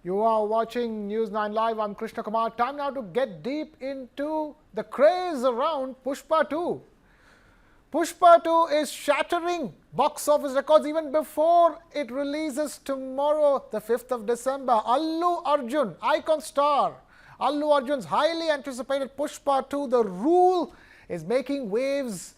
You are watching News 9 Live. I'm Krishnakumar. Time now to get deep into the craze around Pushpa 2. Pushpa 2 is shattering box office records even before it releases tomorrow, the 5th of December. Allu Arjun, icon star. Allu Arjun's highly anticipated Pushpa 2, The Rule, is making waves.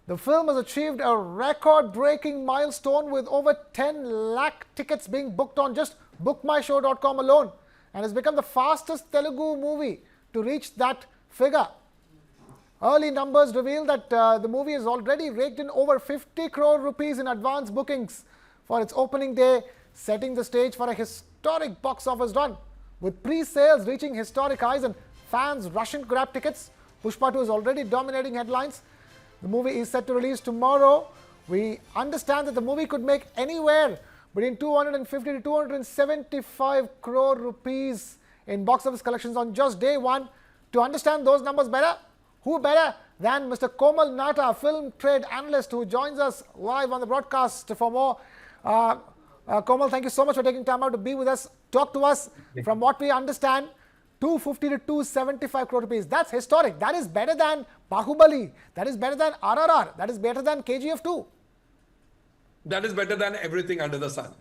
The film has achieved a record-breaking milestone with over 10 lakh tickets being booked on just bookmyshow.com alone, and has become the fastest Telugu movie to reach that figure. Early numbers reveal that the movie has already raked in over 50 crore rupees in advance bookings for its opening day, setting the stage for a historic box office run. With pre-sales reaching historic highs and fans rushing to grab tickets, Pushpa 2 is already dominating headlines. The movie is set to release tomorrow. We understand that the movie could make anywhere between 250 to 275 crore rupees in box office collections on just day one. To understand those numbers better, who better than Mr. Komal Nata, film trade analyst, who joins us live on the broadcast for more. Komal, thank you so much for taking time out to be with us. Talk to us. From what we understand, 250 to 275 crore rupees. That's historic. That is better than Bahubali. That is better than RRR. That is better than KGF 2. That is better than everything under the sun.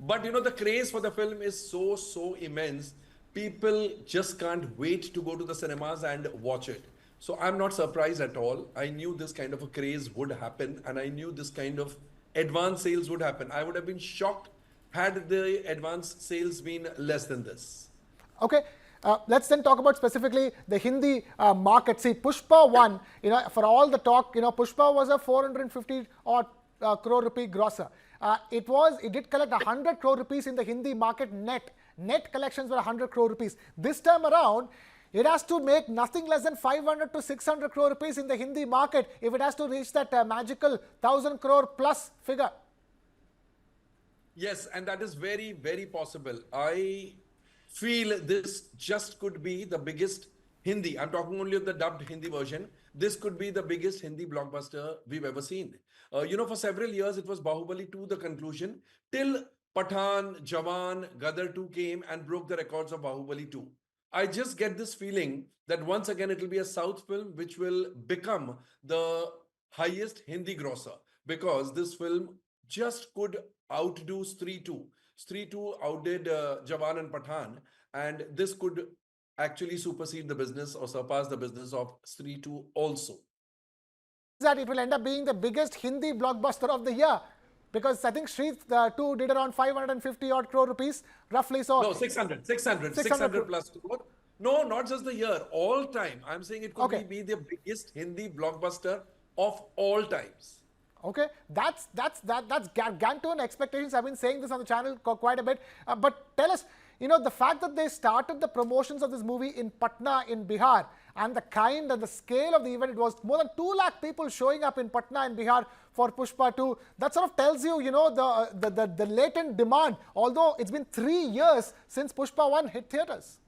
But you know, the craze for the film is so immense. People just can't wait to go to the cinemas and watch it. So I'm not surprised at all. I knew this kind of a craze would happen, and I knew this kind of advance sales would happen. I would have been shocked had the advance sales been less than this. Okay. Let's then talk about specifically the Hindi market. See, Pushpa 1, for all the talk, Pushpa was a 450 odd crore rupee grosser. It did collect 100 crore rupees in the Hindi market net. Net collections were 100 crore rupees. This time around, it has to make nothing less than 500 to 600 crore rupees in the Hindi market if it has to reach that magical 1,000 crore plus figure. Yes, and that is very possible. I feel this just could be the biggest Hindi. I'm talking only of the dubbed Hindi version. This could be the biggest Hindi blockbuster we've ever seen. For several years, it was Bahubali 2, the conclusion, till Pathan, Jawan, Gadar 2 came and broke the records of Bahubali 2. I just get this feeling that once again, it will be a South film which will become the highest Hindi grosser, because this film just could outdo Stree 2. Stree 2 outdid Jawan and Pathan, and this could actually supersede the business or surpass the business of Stree 2 also. That it will end up being the biggest Hindi blockbuster of the year, because I think Stree 2 did around 550 odd crore rupees, roughly. So no, 600 plus crore. No, not just the year, all time. I'm saying it could be the biggest Hindi blockbuster of all times. Okay, that's gargantuan expectations. I've been saying this on the channel quite a bit. But tell us, the fact that they started the promotions of this movie in Patna in Bihar, and the kind and the scale of the event, it was more than 2 lakh people showing up in Patna in Bihar for Pushpa 2. That sort of tells you, the latent demand, although it's been 3 years since Pushpa 1 hit theatres.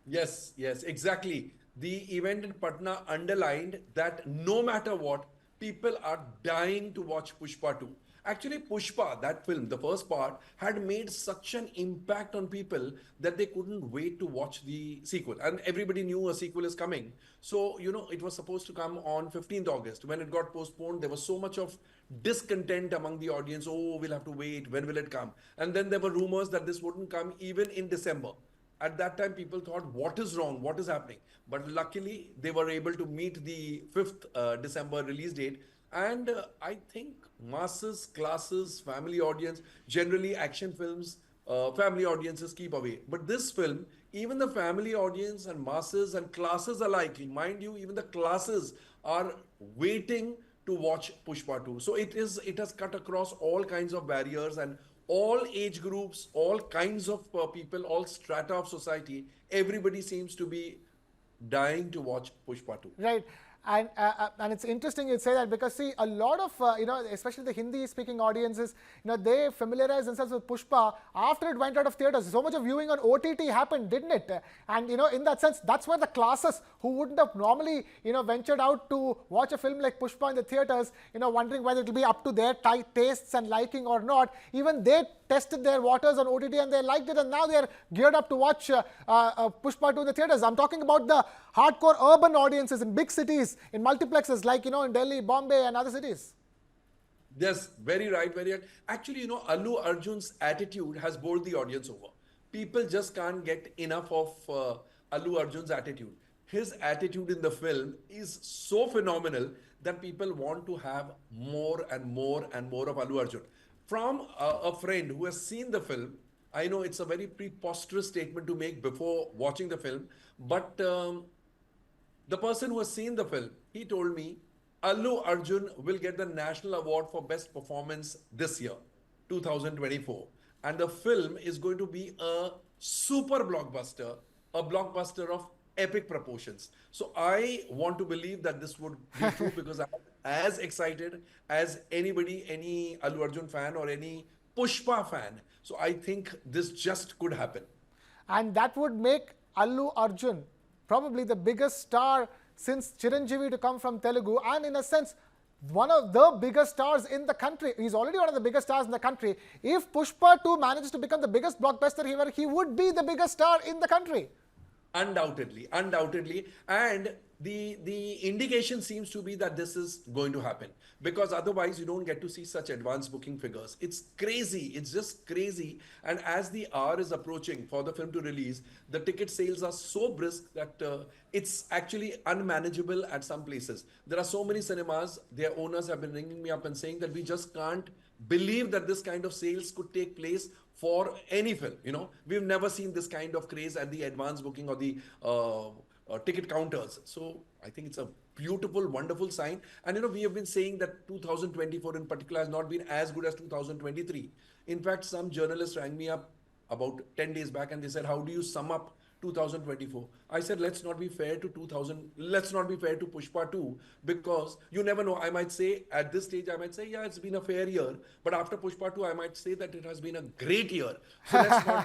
Yes, exactly. The event in Patna underlined that no matter what, people are dying to watch Pushpa 2. Actually, Pushpa, that film, the first part, had made such an impact on people that they couldn't wait to watch the sequel. And everybody knew a sequel is coming. So, it was supposed to come on 15th August. When it got postponed, there was so much of discontent among the audience. Oh, we'll have to wait. When will it come? And then there were rumors that this wouldn't come even in December. At that time, people thought, what is wrong? What is happening? But luckily, they were able to meet the 5th December release date. And I think masses, classes, family audience, generally action films, family audiences keep away. But this film, even the family audience and masses and classes alike, mind you, even the classes are waiting to watch Pushpa 2. So it has cut across all kinds of barriers and all age groups, all kinds of people, all strata of society. Everybody seems to be dying to watch Pushpa 2. Right. And it's interesting you say that, because see, a lot of especially the Hindi-speaking audiences, they familiarize themselves with Pushpa after it went out of theaters. So much of viewing on OTT happened, didn't it? And in that sense, that's where the classes who wouldn't have normally ventured out to watch a film like Pushpa in the theaters, wondering whether it will be up to their tastes and liking or not, even they tested their waters on OTT and they liked it, and now they're geared up to watch Pushpa 2 in the theaters. I'm talking about the hardcore urban audiences in big cities, in multiplexes like in Delhi, Bombay and other cities. Yes, very right, very right. Actually, Allu Arjun's attitude has bowled the audience over. People just can't get enough of Allu Arjun's attitude. His attitude in the film is so phenomenal that people want to have more and more and more of Allu Arjun. From a friend who has seen the film, I know it's a very preposterous statement to make before watching the film, but the person who has seen the film, he told me Allu Arjun will get the National Award for Best Performance this year, 2024. And the film is going to be a super blockbuster, a blockbuster of epic proportions. So I want to believe that this would be true because I'm as excited as anybody, any Allu Arjun fan or any Pushpa fan. So I think this just could happen. And that would make Allu Arjun probably the biggest star since Chiranjeevi to come from Telugu, and in a sense, one of the biggest stars in the country. He's already one of the biggest stars in the country. If Pushpa 2 manages to become the biggest blockbuster ever, he would be the biggest star in the country. Undoubtedly, undoubtedly. And the indication seems to be that this is going to happen, because otherwise you don't get to see such advanced booking figures. It's crazy. It's just crazy. And as the hour is approaching for the film to release, the ticket sales are so brisk that it's actually unmanageable at some places. There are so many cinemas, their owners have been ringing me up and saying that we just can't believe that this kind of sales could take place for any film. We've never seen this kind of craze at the advanced booking or the ticket counters. So I think it's a beautiful, wonderful sign. And we have been saying that 2024 in particular has not been as good as 2023. In fact, some journalists rang me up about 10 days back and they said, how do you sum up 2024? I said, let's not be fair to Pushpa 2, because you never know. I might say at this stage, yeah, it's been a fair year, but after Pushpa 2, I might say that it has been a great year. So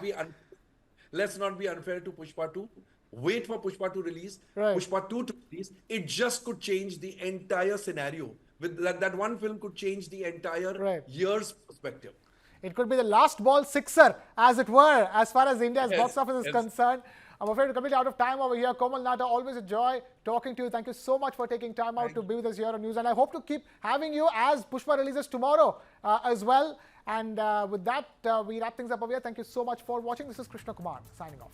let's not be unfair to Pushpa 2. Wait for Pushpa to release, right. Pushpa 2 to release. It just could change the entire scenario. With that one film could change the entire year's perspective. It could be the last ball sixer, as it were, as far as India's box office is concerned. I'm afraid we're completely out of time over here. Komal Nata, always a joy talking to you. Thank you so much for taking time out to be with us here on News. And I hope to keep having you as Pushpa releases tomorrow as well. And with that, we wrap things up over here. Thank you so much for watching. This is Krishnakumar signing off.